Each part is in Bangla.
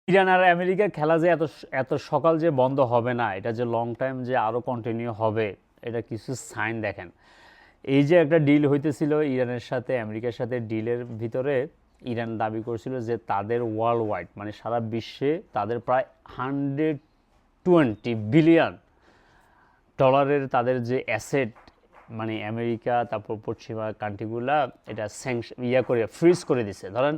ইরান আর আমেরিকার খেলা যে এত এত সকাল যে বন্ধ হবে না, এটা যে লং টাইম যে আরও কন্টিনিউ হবে, এটা কিছু সাইন দেখেন। এই যে একটা ডিল হইতেছিল ইরানের সাথে আমেরিকার সাথে, ডিলের ভিতরে ইরান দাবি করছিল যে তাদের ওয়ার্ল্ড ওয়াইড মানে সারা বিশ্বে তাদের প্রায় 120 বিলিয়ন ডলারের তাদের যে অ্যাসেট, মানে আমেরিকা তারপর পশ্চিমা কান্ট্রিগুলা এটা করে ফ্রিজ করে দিছে। ধরেন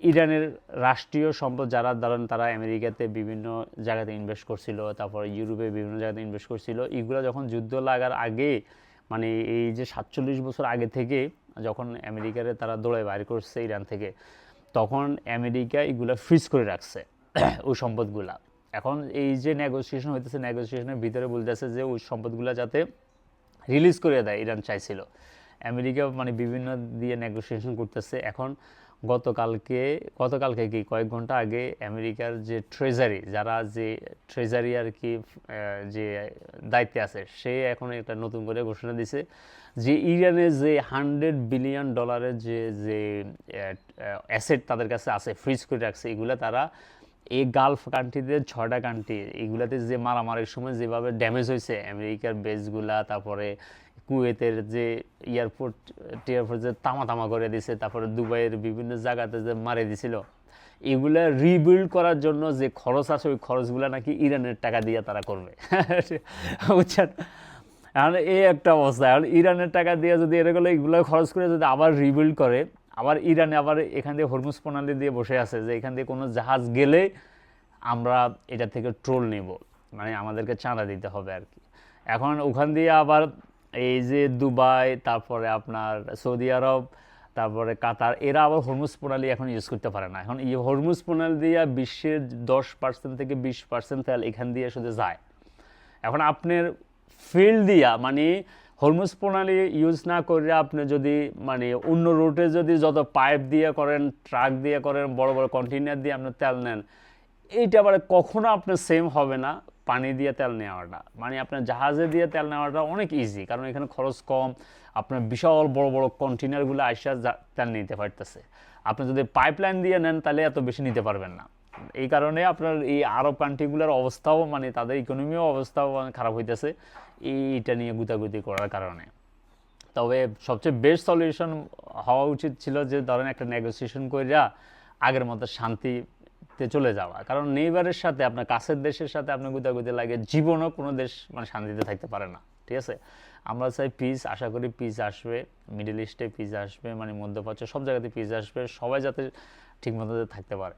ইরানের রাষ্ট্রীয় সম্পদ যারা ধরেন তারা আমেরিকাতে বিভিন্ন জায়গাতে ইনভেস্ট করছিল, তারপর ইউরোপে বিভিন্ন জায়গাতে ইনভেস্ট করছিল, এগুলো যখন যুদ্ধ লাগার আগে, মানে এই যে 47 বছর আগে থেকে যখন আমেরিকারে তারা দৌড়ায় বাইর করছে ইরান থেকে, তখন আমেরিকা এগুলো ফ্রিজ করে রাখছে ওই সম্পদগুলা। এখন এই যে নেগোসিয়েশন হইতেছে, নেগোসিয়েশনের ভিতরে বলতেছে যে ওই সম্পদগুলো যাতে রিলিজ করে দেয়, ইরান চাইছিল। আমেরিকা মানে বিভিন্ন দিয়ে নেগোসিয়েশন করতেছে। এখন গতকালকে কি কয়েক ঘন্টা আগে আমেরিকার যে ট্রেজারি, যারা যে ট্রেজারি আর কি যে দায়িত্বে আছে, সে এখন একটা নতুন করে ঘোষণা দিছে যে ইরানের যে 100 বিলিয়ন ডলারের যে যে অ্যাসেট তাদের কাছে আছে, ফ্রিজ করে রাখছে, এগুলো তারা এই গালফ কান্ট্রিতে 6টা কান্ট্রি, এগুলাতে যে মারামারির সময় যেভাবে ড্যামেজ হয়েছে আমেরিকার বেসগুলা, তারপরে কুয়েতের যে এয়ারপোর্ট যে তামা তামা করে দিছে, তারপরে দুবাইয়ের বিভিন্ন জায়গাতে যে মারে দিছিল, এগুলা রিবিল্ড করার জন্য যে খরচ আছে, ওই খরচগুলো নাকি ইরানের টাকা দিয়ে তারা করবে। বুঝছেন? এখন এই একটা অবস্থা। এখন ইরানের টাকা দিয়ে যদি এগুলো খরচ করে যদি আবার রিবিল্ড করে, আবার ইরানে আবার এখান দিয়ে হরমুজ প্রণালী দিয়ে বসে আছে যে এখান দিয়ে কোনো জাহাজ গেলে আমরা এটা থেকে ট্রোল নেব, মানে আমাদেরকে চাঁদা দিতে হবে আর কি। এখন ওখান দিয়ে আবার এই যে দুবাই, তারপরে আপনার সৌদি আরব, তারপরে কাতার, এরা আবার হরমুজ প্রণালী এখন ইউজ করতে পারে না। এখন এই হরমুজ প্রণালী দিয়ে বিশ্বের 10% থেকে 20% তেল এখান দিয়ে শুধু যায়। এখন আপনার ফিল্ড দিয়া মানে হরমুজ প্রণালী ইউজ না করে আপনি যদি মানে অন্য রুটে যদি যত পাইপ দিয়ে করেন, ট্রাক দিয়ে করেন, বড় বড় কন্টেইনার দিয়ে আপনি তেল নেন, এইটা আবার কখনো আপনার সেম হবে না পানি দিয়ে তেল নেওয়াটা। মানে আপনার জাহাজে দিয়ে তেল নেওয়াটা অনেক ইজি, কারণ এখানে খরচ কম, আপনার বিশাল বড় বড় কন্টেইনারগুলো আইসা তেল নিতে পারতেছে। আপনি যদি পাইপলাইন দিয়ে নেন তাহলে এত বেশি নিতে পারবেন না। এই কারণে আপনার এই আরব কান্ট্রিগুলোর অবস্থাও, মানে তাদের ইকোনমিও অবস্থাও খারাপ হইতেছে এইটা নিয়ে গুতাগুতি করার কারণে। তবে সবচেয়ে বেস্ট সলিউশন হওয়া উচিত ছিল যে ধরেন একটা নেগোসিয়েশন কইরা আগের মতো শান্তিতে চলে যাওয়া। কারণ নেইবারের সাথে, আপনার কাছের দেশের সাথে আপনার গুতাগুতি লাগে, জীবনও কোনো দেশ মানে শান্তিতে থাকতে পারে না। ঠিক আছে? আমরা চাই পিস, আশা করি পিস আসবে, মিডল ইস্টে পিস আসবে, মানে মধ্যপ্রাচ্য সব জায়গাতে পিস আসবে, সবাই যাতে ঠিকমতো থাকতে পারে।